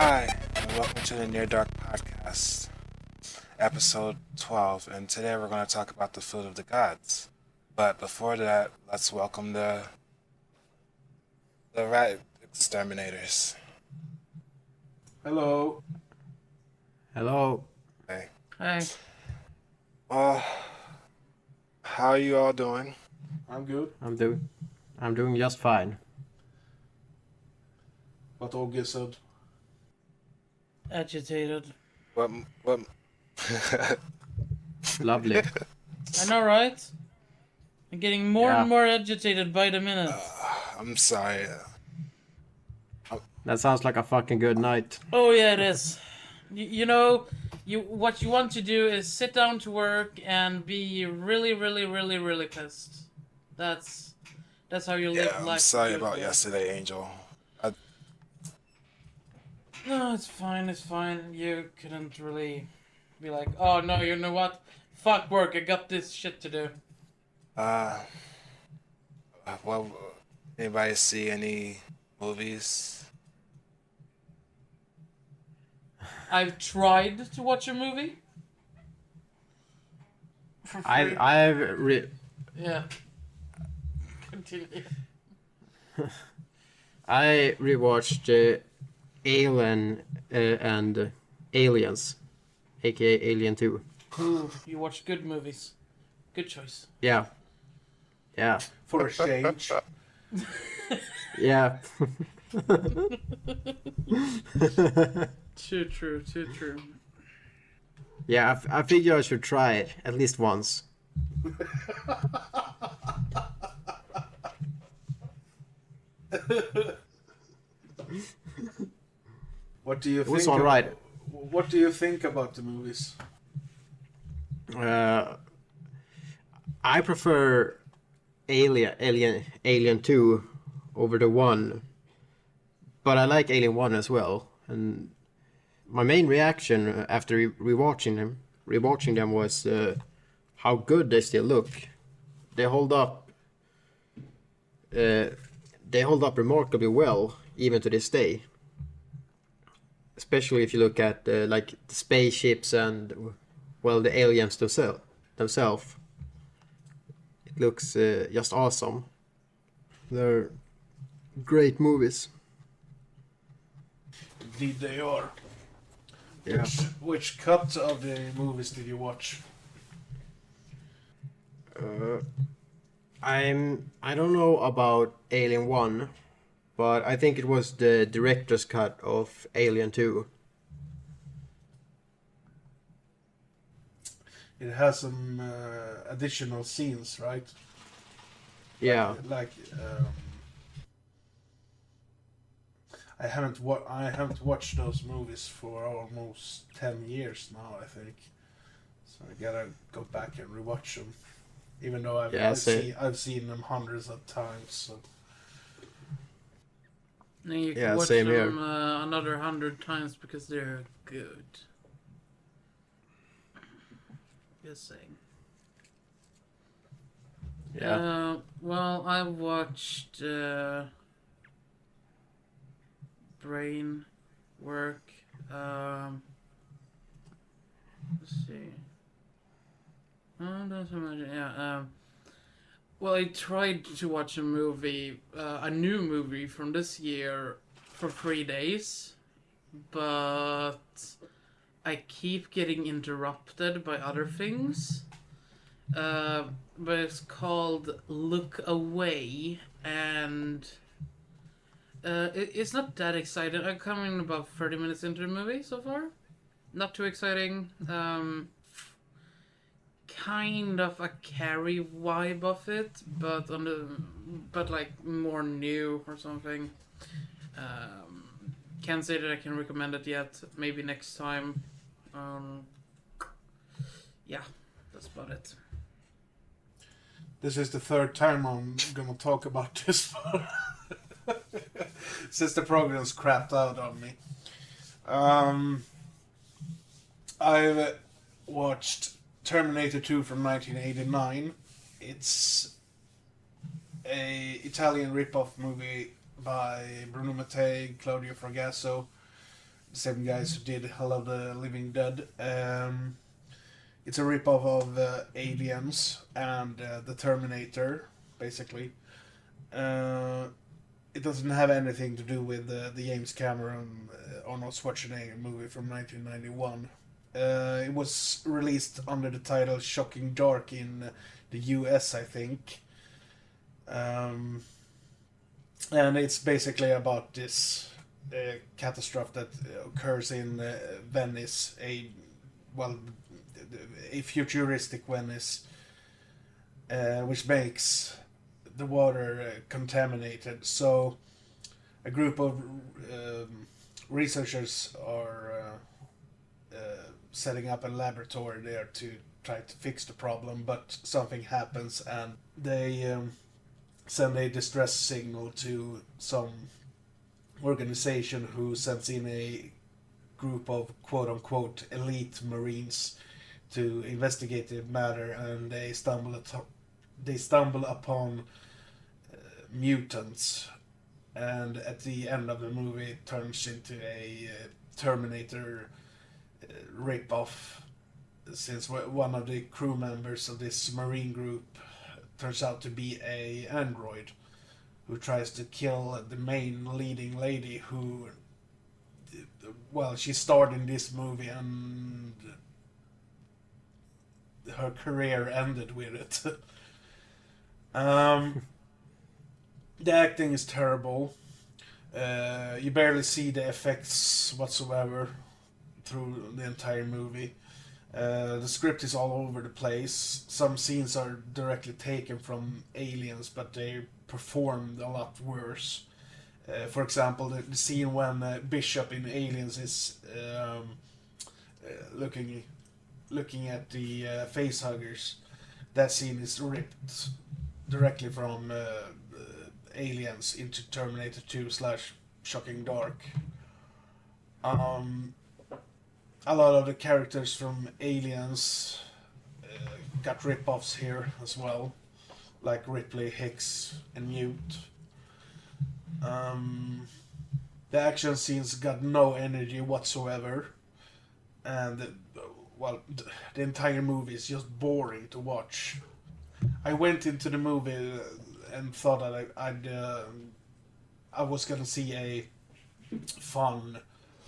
Hi, and welcome to the Near Dark Podcast, episode 12. And today we're going to talk about the food of the gods. But before that, let's welcome the rat exterminators. Hello. Hello. Hey. Hi. Well, how are you all doing? I'm good. I'm doing just fine. What Ogge said. Agitated. What? Lovely. I know, right? I'm getting more Yeah. and more agitated by the minute. I'm sorry. That sounds like a fucking good night. Oh yeah, it is. You know, what you want to do is sit down to work and be really, really, really, really pissed. That's how you live Yeah, life. I'm sorry about beautifully. yesterday, Angel. No, it's fine. It's fine. You couldn't really be like, oh no, you know what? Fuck work. I got this shit to do. Well, anybody see any movies? I've tried to watch a movie. For free. Yeah. Continue. I rewatched Alien and Aliens, aka Alien 2. Ooh, you watch good movies. Good choice. Yeah. For a change. Yeah. Too true. Too true. Yeah, I figure I should try it at least once. What do you It think? was alright. What do you think about the movies? I prefer Alien 2 over the 1, but I like Alien 1 as well. And my main reaction after rewatching them was how good they still look. They hold up. They hold up remarkably well even to this day. Especially if you look at like the spaceships and the aliens themselves. It looks just awesome. They're great movies. Indeed they are. Yeah. Which cut of the movies did you watch? I don't know about Alien 1, but I think it was the director's cut of Alien 2. It has some additional scenes, right? Yeah. Like I haven't watched those movies for almost 10 years now, I think. So I gotta go back and rewatch them. Even though I've seen them hundreds of times. So. And you can Yeah, watch same them here. another 100 times because they're good. Just saying. Yeah. Well, I watched Brain Work. Let's see. Oh, that's so much. Yeah. Well, I tried to watch a movie, a new movie from this year, for 3 days, but I keep getting interrupted by other things. But it's called Look Away, and it's not that exciting. I'm coming about 30 minutes into the movie so far. Not too exciting. Kind of a Carrie vibe of it, but like more new or something. Can't say that I can recommend it yet. Maybe next time. Yeah, that's about it. This is the third time I'm gonna talk about this since the program's crapped out on me. I've watched Terminator 2 from 1989. It's a Italian rip-off movie by Bruno Mattei, Claudio Fragasso, same guys who did Hell of the Living Dead. It's a ripoff of Aliens and the Terminator, basically. It doesn't have anything to do with the James Cameron Arnold Schwarzenegger movie from 1991. It was released under the title Shocking Dark in the US, I think. And it's basically about this catastrophe that occurs in Venice, a futuristic Venice, which makes the water contaminated. So a group of researchers are setting up a laboratory there to try to fix the problem, but something happens and they send a distress signal to some organization who sends in a group of quote-unquote elite marines to investigate the matter, and they stumble upon mutants, and at the end of the movie it turns into a Terminator rip-off, since one of the crew members of this marine group turns out to be a android who tries to kill the main leading lady who, well, she starred in this movie and her career ended with it. The acting is terrible. You barely see the effects whatsoever through the entire movie. The script is all over the place. Some scenes are directly taken from Aliens, but they performed a lot worse. For example, the scene when Bishop in Aliens is looking at the facehuggers. That scene is ripped directly from Aliens into Terminator 2 / Shocking Dark. A lot of the characters from Aliens got rip-offs here as well, like Ripley, Hicks, and Newt. The action scenes got no energy whatsoever, and the entire movie is just boring to watch. I went into the movie and thought that I was gonna see a fun,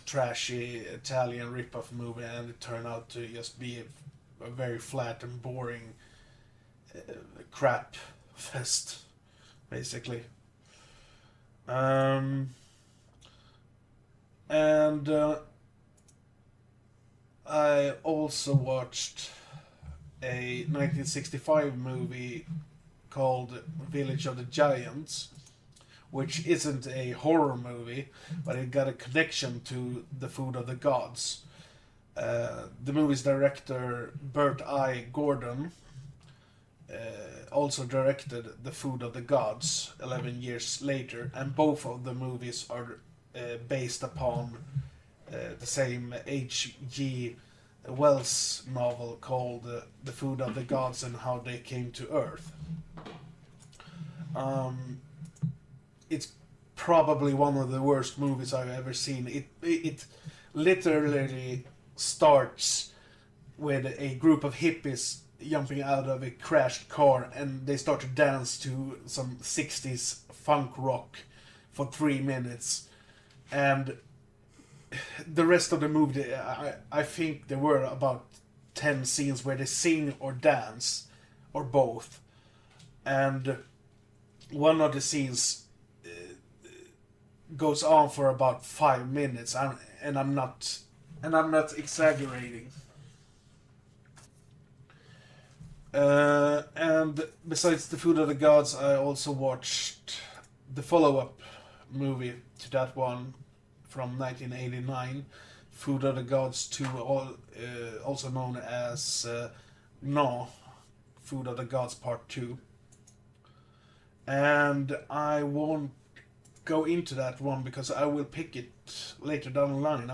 trashy Italian rip-off movie, and it turned out to just be a very flat and boring crap fest, basically. And I also watched a 1965 movie called Village of the Giants, which isn't a horror movie, but it got a connection to The Food of the Gods. The movie's director, Bert I. Gordon, also directed The Food of the Gods 11 years later, and both of the movies are based upon the same H.G. Wells novel called The Food of the Gods and How They Came to Earth. It's probably one of the worst movies I've ever seen. It literally starts with a group of hippies jumping out of a crashed car, and they start to dance to some 60s funk rock for 3 minutes. And the rest of the movie, I think there were about 10 scenes where they sing or dance, or both. And one of the scenes goes on for about 5 minutes, and I'm not exaggerating. And besides The Food of the Gods, I also watched the follow-up movie to that one from 1989, Food of the Gods 2, also known as No, Food of the Gods Part 2. And I won't go into that one because I will pick it later down the line.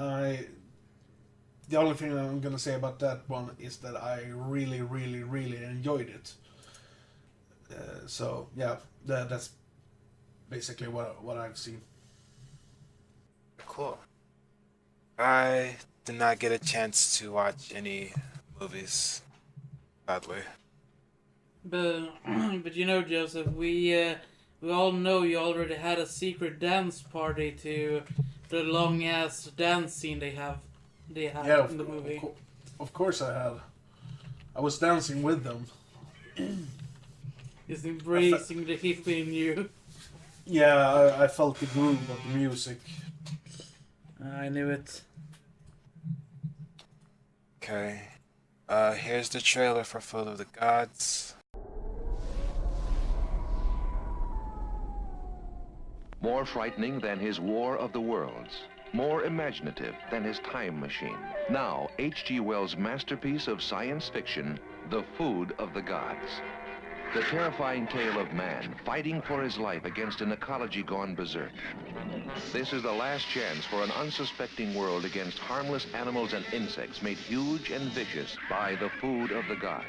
The only thing I'm gonna say about that one is that I really, really, really enjoyed it. So yeah, that's basically what I've seen. Cool. I did not get a chance to watch any movies, sadly. But but you know, Joseph, we all know you already had a secret dance party to the long ass dance scene they have Yeah, in the movie. of course I had. I was dancing with them. Is embracing the hippie in you. Yeah, I felt the groove of the music. I knew it. Okay. Here's the trailer for Foot of the Gods. More frightening than his War of the Worlds. More imaginative than his time machine. Now, H.G. Wells' masterpiece of science fiction, The Food of the Gods. The terrifying tale of man fighting for his life against an ecology gone berserk. This is the last chance for an unsuspecting world against harmless animals and insects made huge and vicious by the food of the gods.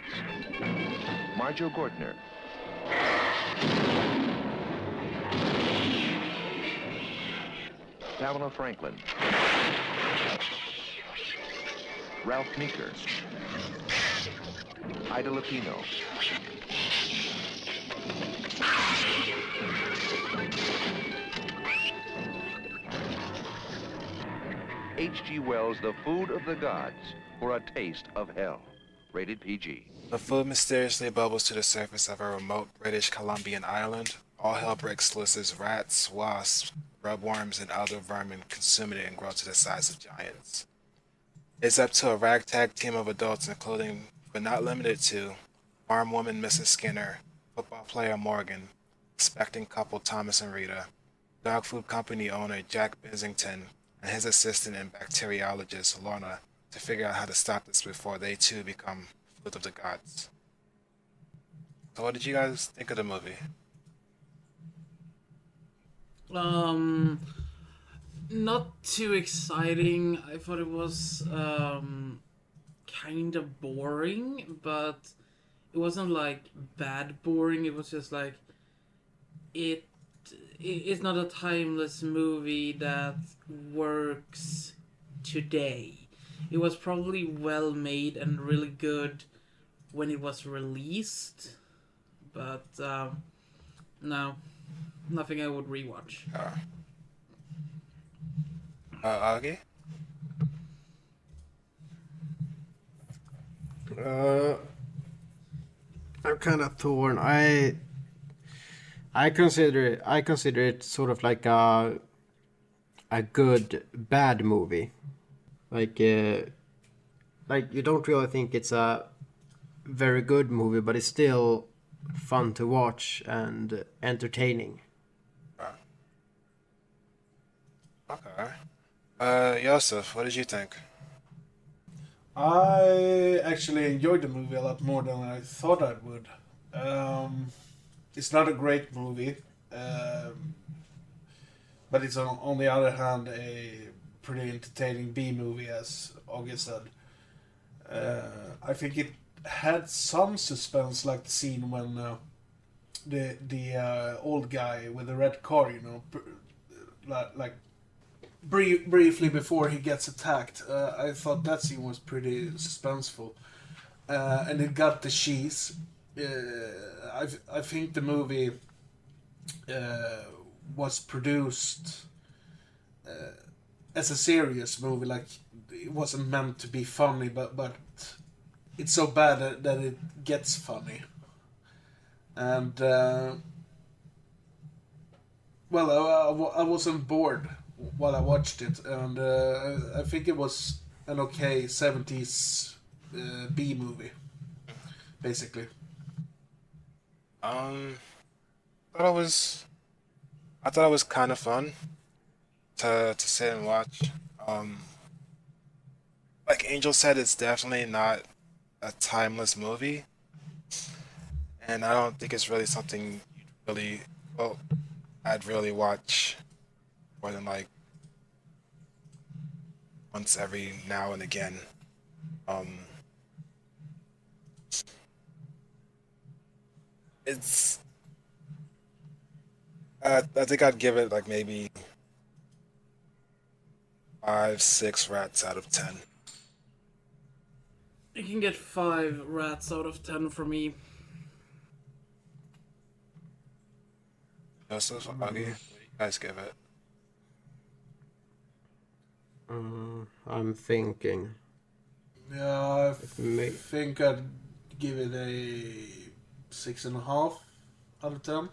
Marjo Gortner. Pamela Franklin. Ralph Meeker. Ida Lupino. H.G. Wells' The Food of the Gods, for a taste of hell. Rated PG. The food mysteriously bubbles to the surface of a remote British Columbian island. All hell breaks loose as rats, wasps, grubworms, and other vermin consume it and grow to the size of giants. It's up to a ragtag team of adults, including, but not limited to, farm woman Mrs. Skinner, football player Morgan, expecting couple Thomas and Rita, dog food company owner Jack Bensington, and his assistant and bacteriologist Lorna, to figure out how to stop this before they too become food of the gods. So what did you guys think of the movie? Not too exciting. I thought it was kind of boring, but it wasn't like bad boring. It was just like it. It's not a timeless movie that works today. It was probably well made and really good when it was released, but no, nothing I would rewatch. Ogge? I'm kind of torn. I consider it sort of like a good bad movie. Like you don't really think it's a very good movie, but it's still fun to watch and entertaining. Okay. Josef, what did you think? I actually enjoyed the movie a lot more than I thought I would. It's not a great movie, but it's on the other hand a pretty entertaining B movie, as Ogge said. I think it had some suspense, like the scene when the old guy with the red car, like briefly before he gets attacked. I thought that scene was pretty suspenseful, and it got the cheese. I think the movie was produced as a serious movie. Like, it wasn't meant to be funny, but it's so bad that it gets funny. And I wasn't bored while I watched it, and I think it was an okay 70s B movie, basically. I thought it was kind of fun to sit and watch. Like Angel said, it's definitely not a timeless movie, and I don't think it's really something I'd really watch more than like once every now and again. It's I think I'd give it like maybe 5, 6 rats out of 10. You can get 5 rats out of 10 for me. Joseph, Ogge, what do you guys give it? I'm thinking. Yeah, May- think I'd give it a 6.5 out of 10.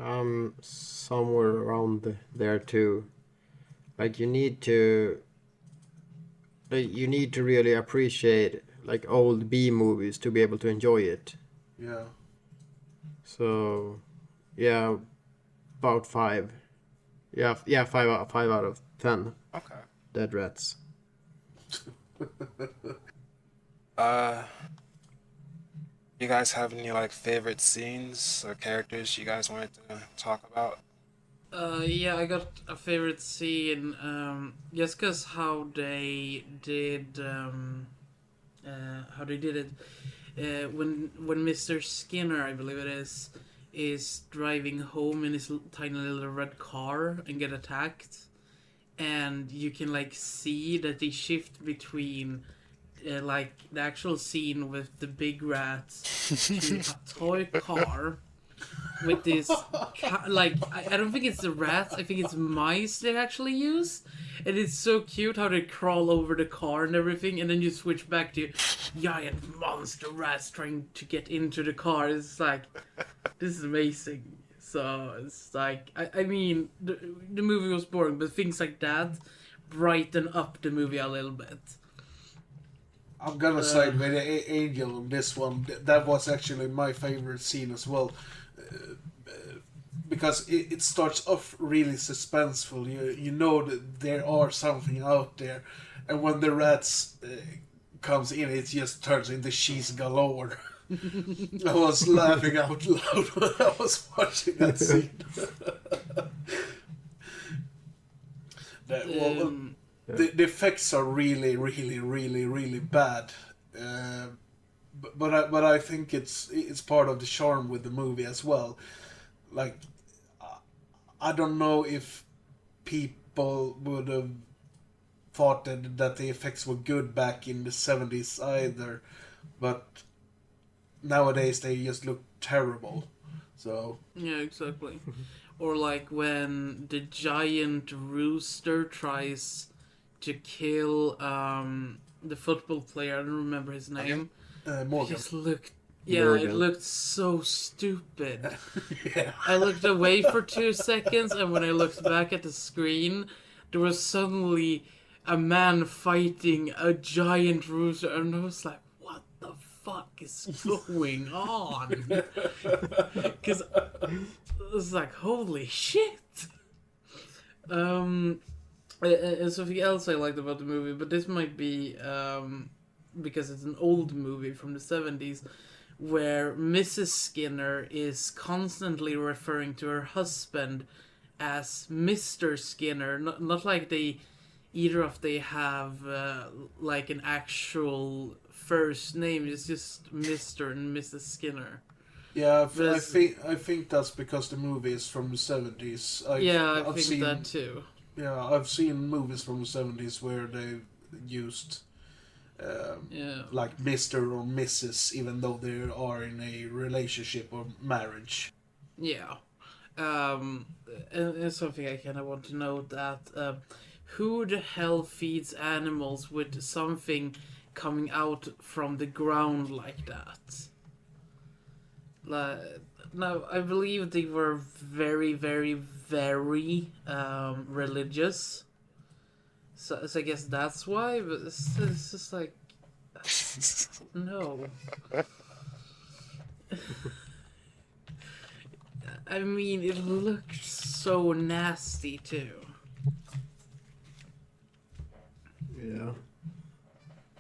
I'm somewhere around there too. Like you need to really appreciate like old B movies to be able to enjoy it. Yeah. So, yeah, about 5. Yeah, 5 out of 10 Okay. dead rats. You guys have any like favorite scenes or characters you guys wanted to talk about? Yeah, I got a favorite scene, just cause how they did it. When Mr. Skinner, I believe it is driving home in his tiny little red car and get attacked, and you can like see that they shift between like the actual scene with the big rats to a toy car with this like I don't think it's the rats, I think it's mice they actually use, and it's so cute how they crawl over the car and everything, and then you switch back to giant monster rats trying to get into the car. It's like, this is amazing. So it's like I mean the movie was boring, but things like that brighten up the movie a little bit. I'm gonna side with Angel on this one. That was actually my favorite scene as well. Because it starts off really suspenseful. You know that there are something out there, and when the rats comes in, it just turns into cheese galore. I was laughing out loud when I was watching that scene. The effects are really, really, really, really bad. But I think it's part of the charm with the movie as well. Like, I don't know if people would have thought that the effects were good back in the 70s either, but nowadays they just look terrible. So Yeah, exactly. Or like when the giant rooster tries to kill the football player. I don't remember his name. It Morgan. just looked. Yeah, Morgan. it looked so stupid. Yeah. I looked away for 2 seconds, and when I looked back at the screen, there was suddenly a man fighting a giant rooster, and I was like, "What the fuck is going on?" Because it was like, "Holy shit!" And something else I liked about the movie, but this might be because it's an old movie from the 70s, where Mrs. Skinner is constantly referring to her husband as Mr. Skinner, not like either of they have like an actual first name. It's just Mr. and Mrs. Skinner. Yeah, But I think that's because the movie is from the 70s. I I've think seen, that too. Yeah, I've seen movies from the 70s where they used Yeah. like Mr. or Mrs. even though they are in a relationship or marriage. Yeah. And something I kind of want to know that who the hell feeds animals with something coming out from the ground like that? Now, I believe they were very, very, very religious. So I guess that's why, but it's just like, no. I mean, it looked so nasty too. Yeah.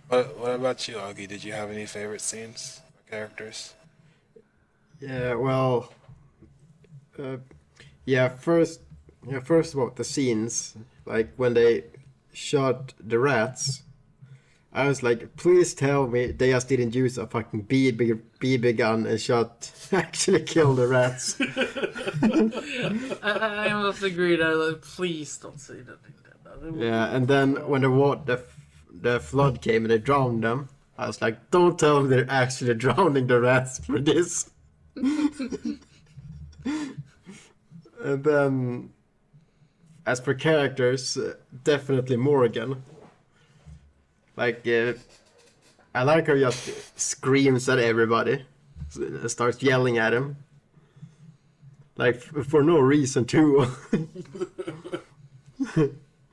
What about you, Ogge? Did you have any favorite scenes or characters? Yeah, well, first about the scenes, like when they shot the rats, I was like, please tell me they just didn't use a fucking BB gun and actually kill the rats. I must agree that, like, please don't say that. Yeah, and then when the flood came and they drowned them, I was like, don't tell me they're actually drowning the rats for this. And then, as for characters, definitely Morgan. Like, I like how he just screams at everybody, starts yelling at him. Like, for no reason, too.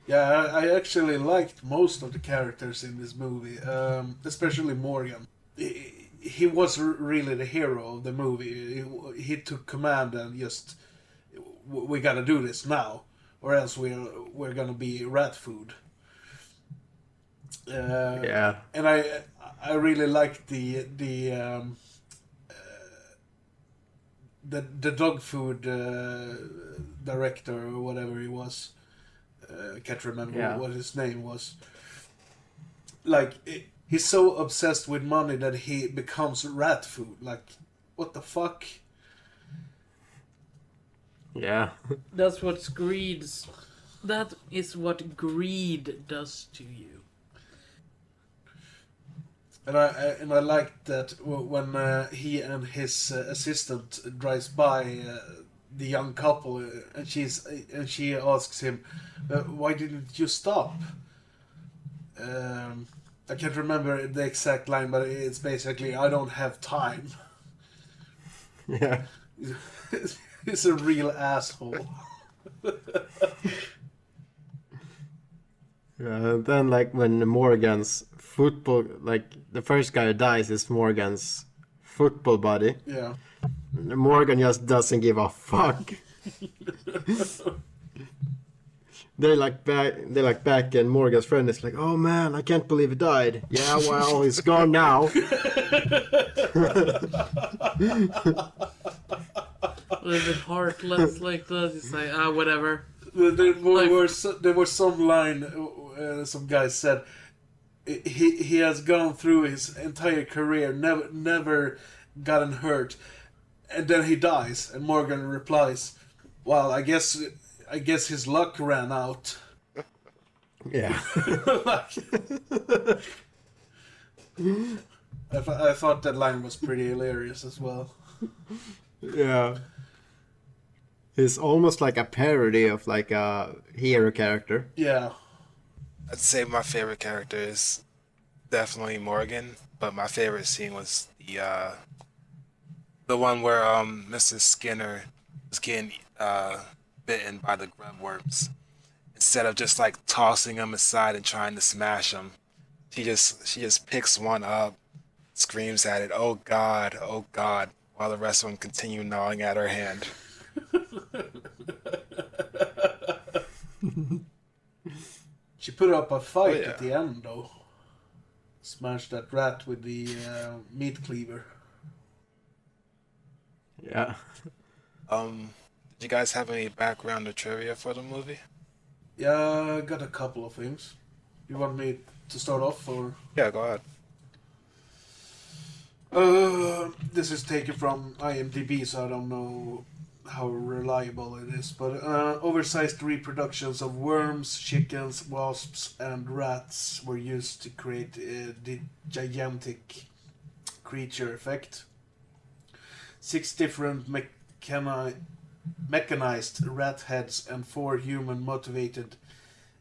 Yeah, I actually liked most of the characters in this movie, especially Morgan. He was really the hero of the movie. He took command and just, we gotta do this now, or else we're gonna be rat food. Yeah. And I really liked the dog food director or whatever he was. I can't remember what his name was. Like, he's so obsessed with money that he becomes rat food. Like, what the fuck? Yeah. That's what greed's. That is what greed does to you. And I liked that when he and his assistant drives by the young couple, and she asks him, "Why didn't you stop?" I can't remember the exact line, but it's basically, "I don't have time." Yeah. He's a real asshole. Then, like, when Morgan's football, like, the first guy who dies is Morgan's football buddy. Yeah. Morgan just doesn't give a fuck. They're like back, and Morgan's friend is like, "Oh man, I can't believe he died." Yeah, well, he's gone now. A little bit heartless like that. It's like, whatever. There was some line, some guy said, he has gone through his entire career, never gotten hurt, and then he dies, and Morgan replies, "Well, I guess his luck ran out." Yeah. I thought that line was pretty hilarious as well. Yeah. He's almost like a parody of like a hero character. Yeah. I'd say my favorite character is definitely Morgan, but my favorite scene was the one where Mrs. Skinner was getting bitten by the grub worms. Instead of just like tossing them aside and trying to smash them, she just picks one up, screams at it, "Oh God, oh God," while the rest of them continue gnawing at her hand. She put up a fight Oh, yeah. at the end, though. Smashed that rat with the meat cleaver. Yeah. Did you guys have any background or trivia for the movie? Yeah, I got a couple of things. You want me to start off, or? Yeah, go ahead. This is taken from IMDb, so I don't know how reliable it is, but oversized reproductions of worms, chickens, wasps, and rats were used to create the gigantic creature effect. 6 different mechanized rat heads and 4 human-motivated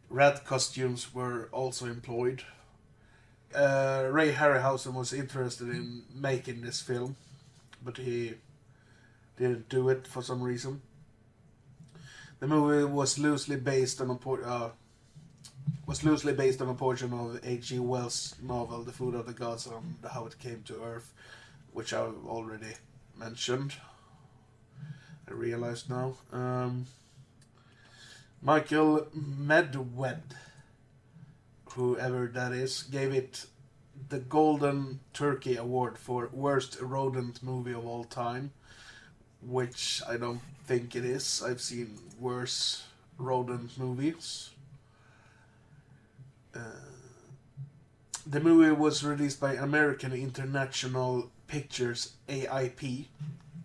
rat costumes were also employed. Ray Harryhausen was interested in making this film, but he didn't do it for some reason. The movie was loosely based on a portion of H.G. Wells' novel *The Food of the Gods* and How It Came to Earth, which I've already mentioned. I realize now. Michael Medved, whoever that is, gave it the Golden Turkey Award for Worst Rodent Movie of All Time, which I don't think it is. I've seen worse rodent movies. The movie was released by American International Pictures, AIP,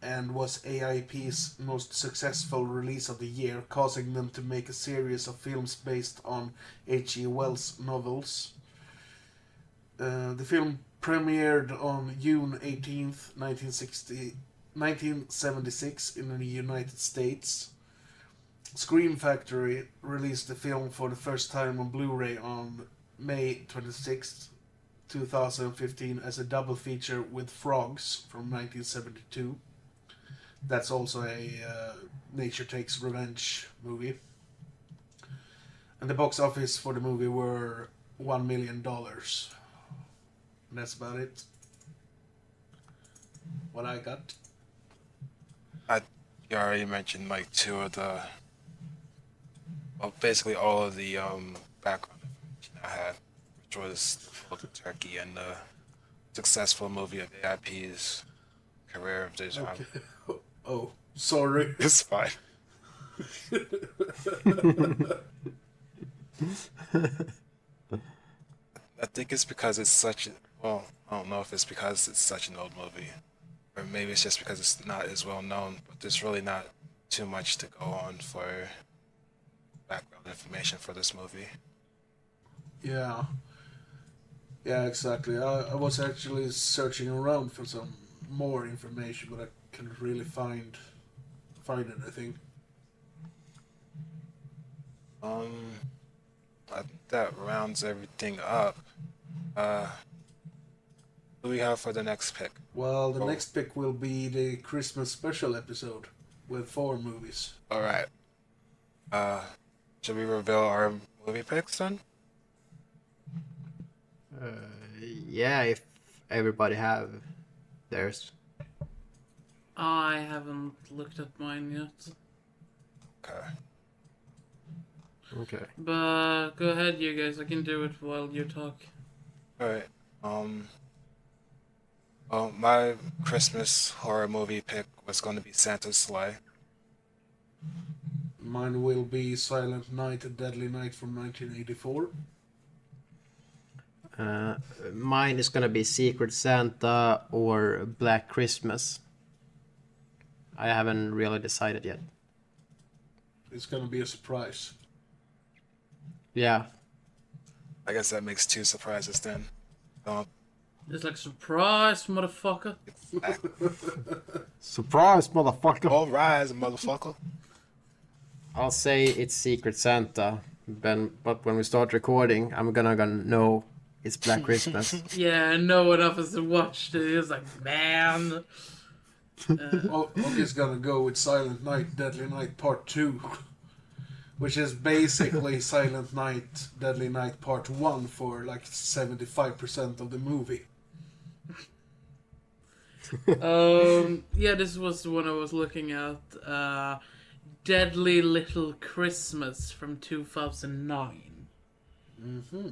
and was AIP's most successful release of the year, causing them to make a series of films based on H.G. Wells' novels. The film premiered on June 18th, 1976 in the United States. Scream Factory released the film for the first time on Blu-ray on May 26th, 2015 as a double feature with Frogs from 1972. That's also a Nature Takes Revenge movie. And the box office for the movie were $1 million. And that's about it. What I got. You already mentioned like two of the, well, basically all of the background information I had, which was the Turkey and the successful movie of AIP's career of this genre. Okay. Oh, sorry. It's fine. I think it's because it's such a, well, I don't know if it's because it's such an old movie, or maybe it's just because it's not as well known, but there's really not too much to go on for background information for this movie. Yeah. Yeah, exactly. I was actually searching around for some more information, but I couldn't really find anything. I think that rounds everything up. What do we have for the next pick? Well, the next pick will be the Christmas special episode with 4 movies. All right. Should we reveal our movie picks then? Yeah, if everybody have theirs. I haven't looked at mine yet. Okay. Okay. But go ahead, you guys. I can do it while you talk. All right. Well, my Christmas horror movie pick was going to be Santa's Sleigh. Mine will be Silent Night and Deadly Night from 1984. Mine is gonna be Secret Santa or Black Christmas. I haven't really decided yet. It's gonna be a surprise. Yeah. I guess that makes 2 surprises then. It's like, surprise, motherfucker. Surprise, motherfucker! All rise, motherfucker. I'll say it's Secret Santa, but when we start recording, I'm gonna know it's Black Christmas. Yeah, no one of us has watched it. He was like, man. Ogge's gonna go with Silent Night, Deadly Night Part 2. Which is basically Silent Night, Deadly Night Part 1 for like 75% of the movie. Yeah, this was the one I was looking at. Deadly Little Christmas from 2009. Mm-hmm.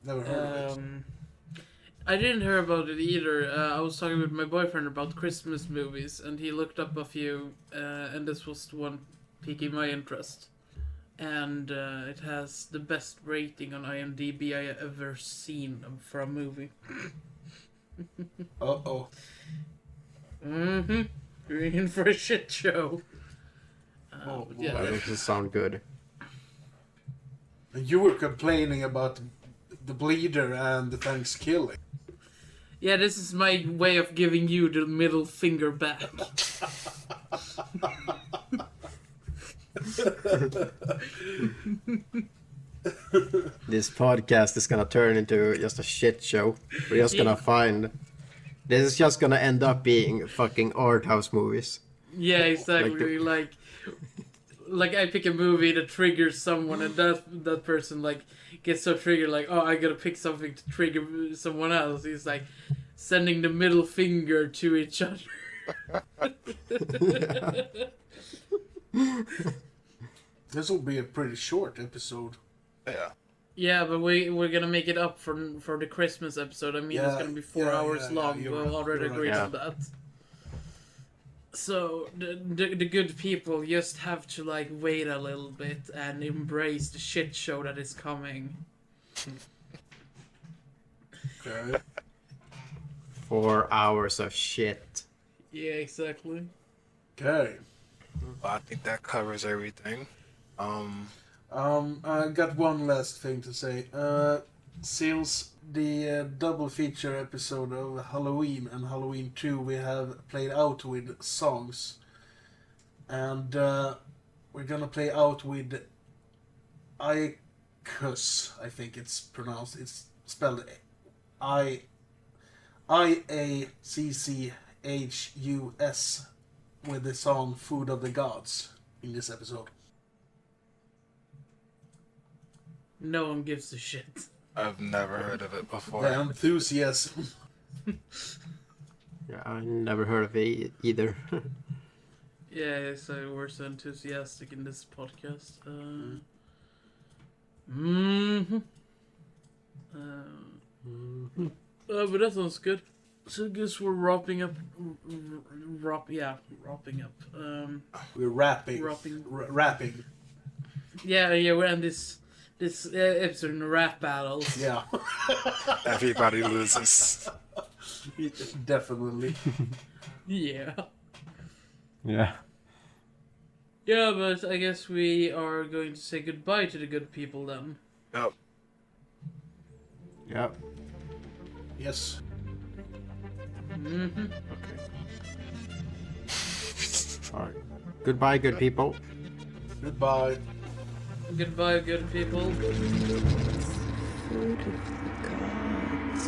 Never heard of it. I didn't hear about it either. I was talking with my boyfriend about Christmas movies, and he looked up a few, and this was the one piquing my interest. And it has the best rating on IMDb I ever seen for a movie. Uh-oh. Mm-hmm. You're in for a shit show. Yeah. That doesn't sound good. And you were complaining about the Bleeder and the Thanksgiving. Yeah, this is my way of giving you the middle finger back. This podcast is gonna turn into just a shit show. We're just gonna find... This is just gonna end up being fucking art house movies. Yeah, exactly. Like I pick a movie that triggers someone, and that person like gets so triggered, like, oh, I gotta pick something to trigger someone else. He's like sending the middle finger to each other. This will be a pretty short episode. Yeah. Yeah, but we're gonna make it up for the Christmas episode. I mean, it's gonna be 4 hours long. you're We've right, already you're agreed right. on that. So the good people just have to like wait a little bit and embrace the shit show that is coming. Okay. 4 hours of shit. Yeah, exactly. Okay. Well, I think that covers everything. I got one last thing to say. Since the double feature episode of Halloween and Halloween 2, we have played out with songs. And we're gonna play out with Iacchus, I think it's pronounced. It's spelled Iacchus with the song Food of the Gods in this episode. No one gives a shit. I've never heard of it before. The enthusiasm. Yeah, I never heard of it either. Yeah, so we're so enthusiastic in this podcast. But that sounds good. So I guess we're wrapping up. Wrapping up. We're rapping. Rapping. Rapping. Yeah, we're in this episode in rap battles. Yeah. Everybody loses. Definitely. Yeah. Yeah. Yeah, but I guess we are going to say goodbye to the good people then. Yep. Yep. Yes. Mm-hmm. All right. Goodbye, good people. Goodbye. Goodbye, good people. Food of the gods.